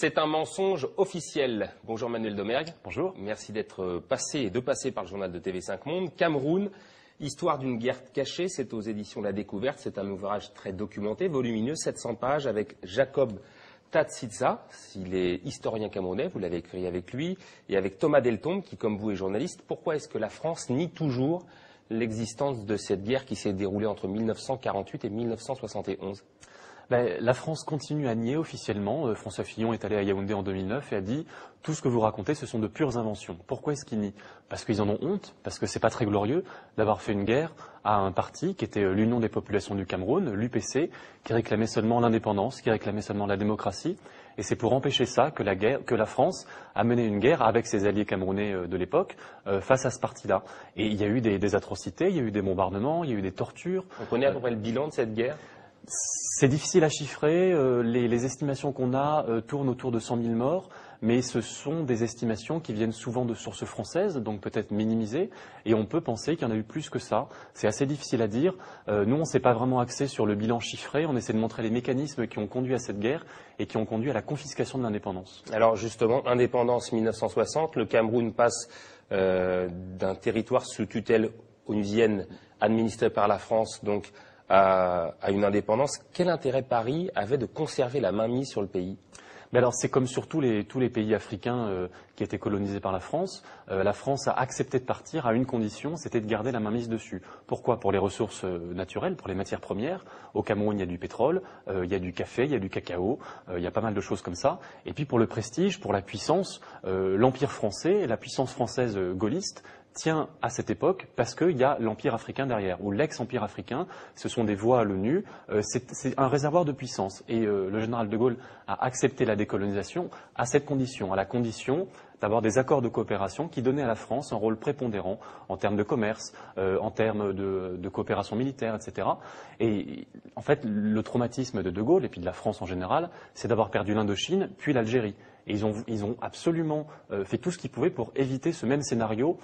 C'est un mensonge officiel. Bonjour Manuel Domergue. Bonjour. Merci d'être passé et de passer par le journal de TV5 Monde. Cameroun, histoire d'une guerre cachée, c'est aux éditions La Découverte. C'est un ouvrage très documenté, volumineux, 700 pages, avec Jacob Tatsitsa. Il est historien camerounais, vous l'avez écrit avec lui, et avec Thomas Deltombe, qui comme vous est journaliste. Pourquoi est-ce que la France nie toujours l'existence de cette guerre qui s'est déroulée entre 1948 et 1971 ? La France continue à nier officiellement. François Fillon est allé à Yaoundé en 2009 et a dit « Tout ce que vous racontez, ce sont de pures inventions ». Pourquoi est-ce qu'ils nient? Parce qu'ils en ont honte, parce que c'est pas très glorieux d'avoir fait une guerre à un parti qui était l'Union des populations du Cameroun, l'UPC, qui réclamait seulement l'indépendance, qui réclamait seulement la démocratie. Et c'est pour empêcher ça que la France a mené une guerre avec ses alliés camerounais de l'époque face à ce parti-là. Et il y a eu des atrocités, il y a eu des bombardements, il y a eu des tortures. On connaît à peu près le bilan de cette guerre? C'est difficile à chiffrer. Les estimations qu'on a tournent autour de 100 000 morts, mais ce sont des estimations qui viennent souvent de sources françaises, donc peut-être minimisées, et on peut penser qu'il y en a eu plus que ça. C'est assez difficile à dire. Nous, on ne s'est pas vraiment axé sur le bilan chiffré, on essaie de montrer les mécanismes qui ont conduit à cette guerre et qui ont conduit à la confiscation de l'indépendance. Alors justement, indépendance 1960, le Cameroun passe d'un territoire sous tutelle onusienne administré par la France, donc à une indépendance. Quel intérêt Paris avait de conserver la mainmise sur le pays? Mais alors c'est comme sur tous les pays africains qui étaient colonisés par la France. La France a accepté de partir à une condition, c'était de garder la mainmise dessus. Pourquoi? Pour les ressources naturelles, pour les matières premières. Au Cameroun, il y a du pétrole, il y a du café, il y a du cacao, il y a pas mal de choses comme ça. Et puis pour le prestige, pour la puissance, l'Empire français, la puissance française gaulliste, tient à cette époque parce qu'il y a l'Empire africain derrière, ou l'ex-Empire africain, ce sont des voies à l'ONU, c'est un réservoir de puissance. Et le général de Gaulle a accepté la décolonisation à cette condition, à la condition d'avoir des accords de coopération qui donnaient à la France un rôle prépondérant en termes de commerce, en termes de coopération militaire, etc. Et en fait, le traumatisme de Gaulle, et puis de la France en général, c'est d'avoir perdu l'Indochine, puis l'Algérie. Et ils ont absolument fait tout ce qu'ils pouvaient pour éviter ce même scénario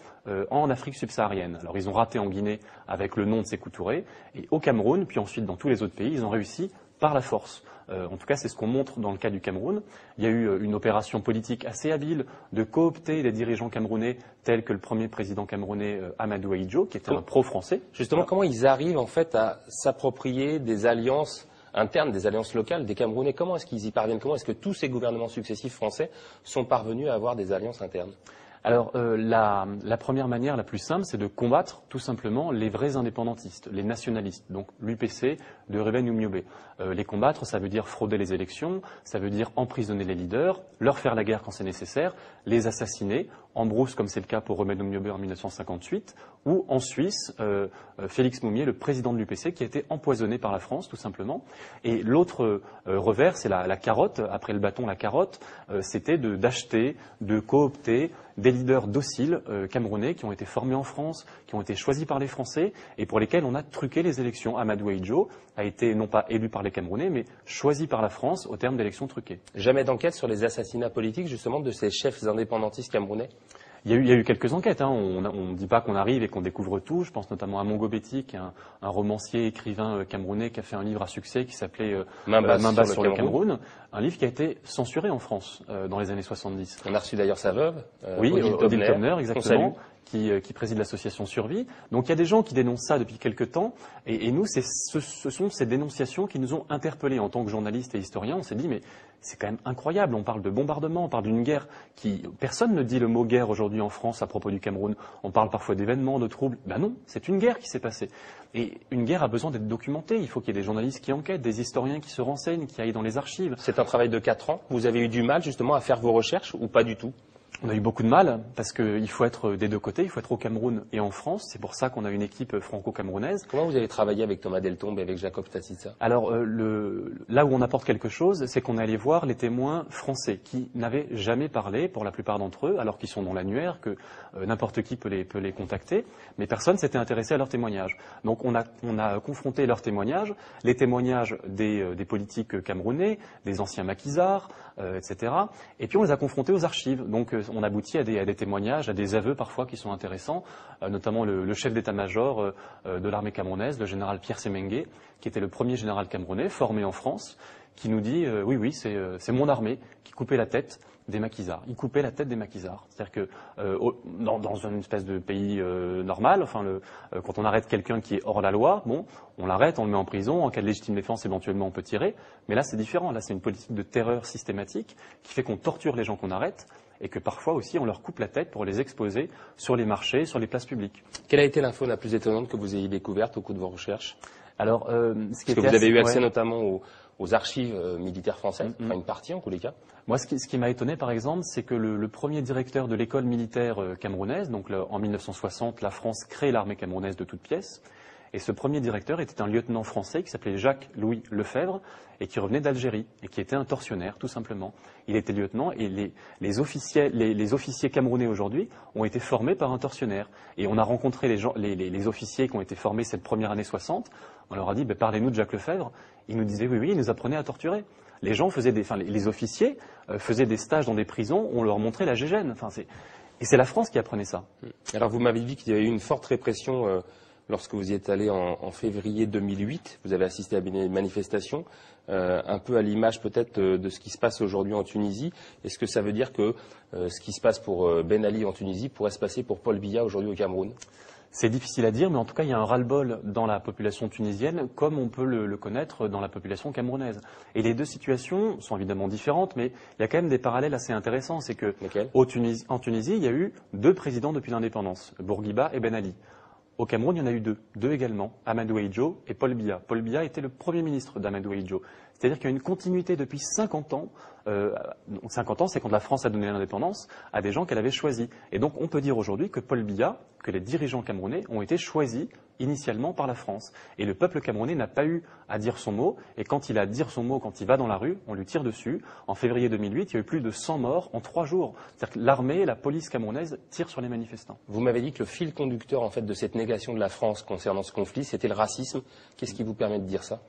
en Afrique subsaharienne. Alors ils ont raté en Guinée avec le nom de Sékou Touré, et au Cameroun, puis ensuite dans tous les autres pays, ils ont réussi par la force. En tout cas, c'est ce qu'on montre dans le cas du Cameroun. Il y a eu une opération politique assez habile de coopter des dirigeants camerounais tels que le premier président camerounais Amadou Ahidjo, qui était un pro-français. Justement, comment ils arrivent en fait à s'approprier des alliances internes, des alliances locales des Camerounais? Comment est-ce qu'ils y parviennent? Comment est-ce que tous ces gouvernements successifs français sont parvenus à avoir des alliances internes? Alors, la première manière, la plus simple, c'est de combattre tout simplement les vrais indépendantistes, les nationalistes, donc l'UPC de Ruben Oumyobé. Les combattre, ça veut dire frauder les élections, ça veut dire emprisonner les leaders, leur faire la guerre quand c'est nécessaire, les assassiner, en brousse comme c'est le cas pour Ruben Oumyobé en 1958, ou en Suisse, Félix Moumié, le président de l'UPC, qui a été empoisonné par la France, tout simplement. Et l'autre revers, c'est la carotte, après le bâton, la carotte, c'était d'acheter, de coopter des leaders dociles camerounais qui ont été formés en France, qui ont été choisis par les Français et pour lesquels on a truqué les élections. Amadou Ahidjo a été non pas élu par les Camerounais, mais choisi par la France au terme d'élections truquées. Jamais d'enquête sur les assassinats politiques justement de ces chefs indépendantistes camerounais? Il y a eu quelques enquêtes. On ne dit pas qu'on arrive et qu'on découvre tout. Je pense notamment à Mongo Betty, qui est un romancier, écrivain camerounais qui a fait un livre à succès qui s'appelait Main basse sur le Cameroun. Un livre qui a été censuré en France dans les années 70. On a reçu d'ailleurs sa veuve, oui, Odile Tobner, exactement, qui préside l'association Survie. Donc il y a des gens qui dénoncent ça depuis quelque temps. Et nous, ce sont ces dénonciations qui nous ont interpellés en tant que journalistes et historiens. On s'est dit, mais c'est quand même incroyable. On parle de bombardement, on parle d'une guerre qui... Personne ne dit le mot guerre aujourd'hui en France à propos du Cameroun. On parle parfois d'événements, de troubles. Ben non, c'est une guerre qui s'est passée. Et une guerre a besoin d'être documentée. Il faut qu'il y ait des journalistes qui enquêtent, des historiens qui se renseignent, qui aillent dans les archives. C'est un travail de 4 ans. Vous avez eu du mal justement à faire vos recherches ou pas du tout? On a eu beaucoup de mal parce qu'il faut être des deux côtés, il faut être au Cameroun et en France. C'est pour ça qu'on a une équipe franco-camerounaise. Comment vous avez travaillé avec Thomas Deltombe et avec Jacob Tatsitsa? Alors là où on apporte quelque chose, c'est qu'on est allé voir les témoins français qui n'avaient jamais parlé, pour la plupart d'entre eux, alors qu'ils sont dans l'annuaire, que n'importe qui peut les contacter, mais personne s'était intéressé à leurs témoignages. Donc on a confronté leurs témoignages, les témoignages des politiques camerounais, des anciens maquisards, etc. Et puis on les a confrontés aux archives. Donc on aboutit à des témoignages, à des aveux parfois qui sont intéressants, notamment le chef d'état-major de l'armée camerounaise, le général Pierre Semengue, qui était le premier général camerounais formé en France, qui nous dit oui, c'est mon armée qui coupait la tête des maquisards. Il coupait la tête des maquisards. C'est-à-dire que dans une espèce de pays normal, enfin, quand on arrête quelqu'un qui est hors la loi, bon, on l'arrête, on le met en prison, en cas de légitime défense, éventuellement on peut tirer. Mais là, c'est différent. Là, c'est une politique de terreur systématique qui fait qu'on torture les gens qu'on arrête et que parfois aussi on leur coupe la tête pour les exposer sur les marchés, sur les places publiques. Quelle a été l'info la plus étonnante que vous ayez découverte au cours de vos recherches? Alors, Parce que vous avez eu accès notamment aux archives militaires françaises, enfin une partie en tous les cas. Moi, ce qui m'a étonné, par exemple, c'est que le premier directeur de l'école militaire camerounaise, donc en 1960, la France crée l'armée camerounaise de toutes pièces, et ce premier directeur était un lieutenant français qui s'appelait Jacques-Louis Lefebvre et qui revenait d'Algérie et qui était un tortionnaire, tout simplement. Il était lieutenant et les officiers camerounais aujourd'hui ont été formés par un tortionnaire. Et on a rencontré les officiers qui ont été formés cette première année 60. On leur a dit, parlez-nous de Jacques Lefebvre. Ils nous disaient, oui, il nous apprenait à torturer. Les gens les officiers faisaient des stages dans des prisons, on leur montrait la gégène. Et c'est la France qui apprenait ça. Alors vous m'avez dit qu'il y avait eu une forte répression lorsque vous y êtes allé en février 2008. Vous avez assisté à des manifestations, un peu à l'image peut-être de ce qui se passe aujourd'hui en Tunisie. Est-ce que ça veut dire que ce qui se passe pour Ben Ali en Tunisie pourrait se passer pour Paul Biya aujourd'hui au Cameroun? C'est difficile à dire, mais en tout cas, il y a un ras-le-bol dans la population tunisienne, comme on peut le connaître dans la population camerounaise. Et les deux situations sont évidemment différentes, mais il y a quand même des parallèles assez intéressants. C'est que en Tunisie, il y a eu 2 présidents depuis l'indépendance, Bourguiba et Ben Ali. Au Cameroun, il y en a eu 2 également, Amadou Ahidjo et Paul Biya. Paul Biya était le premier ministre d'Amadou Ahidjo. C'est-à-dire qu'il y a une continuité depuis 50 ans. 50 ans, c'est quand la France a donné l'indépendance à des gens qu'elle avait choisis. Et donc, on peut dire aujourd'hui que Paul Biya, que les dirigeants camerounais ont été choisis initialement par la France. Et le peuple camerounais n'a pas eu à dire son mot. Et quand il a à dire son mot, quand il va dans la rue, on lui tire dessus. En février 2008, il y a eu plus de 100 morts en 3 jours. C'est-à-dire que l'armée et la police camerounaise tirent sur les manifestants. Vous m'avez dit que le fil conducteur en fait de cette négation de la France concernant ce conflit, c'était le racisme. Qu'est-ce qui vous permet de dire ça?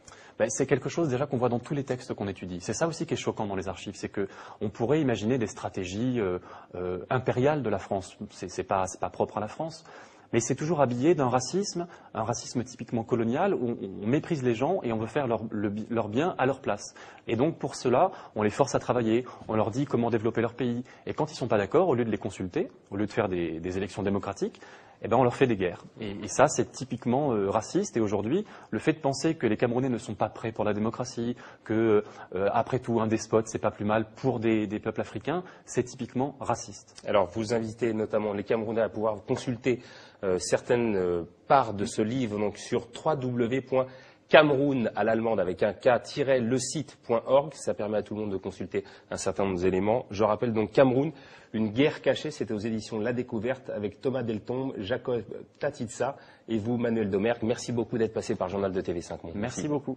C'est quelque chose déjà qu'on voit dans tous les textes qu'on étudie. C'est ça aussi qui est choquant dans les archives, c'est qu'on pourrait imaginer des stratégies impériales de la France. C'est pas propre à la France. Mais c'est toujours habillé d'un racisme, un racisme typiquement colonial, où on méprise les gens et on veut faire leur bien à leur place. Et donc pour cela, on les force à travailler, on leur dit comment développer leur pays. Et quand ils ne sont pas d'accord, au lieu de les consulter, au lieu de faire des élections démocratiques, on leur fait des guerres. Et ça, c'est typiquement raciste. Et aujourd'hui, le fait de penser que les Camerounais ne sont pas prêts pour la démocratie, que après tout, un despote, c'est pas plus mal pour des peuples africains, c'est typiquement raciste. Alors, vous invitez notamment les Camerounais à pouvoir consulter certaines parts de ce livre donc sur www.cameroun à l'allemande avec un k-le-site.org. Ça permet à tout le monde de consulter un certain nombre d'éléments. Je rappelle donc Cameroun, une guerre cachée, c'était aux éditions La Découverte avec Thomas Deltombe, Jacob Tatitsa et vous, Manuel Domergue. Merci beaucoup d'être passé par le journal de TV5 Monde. Merci beaucoup.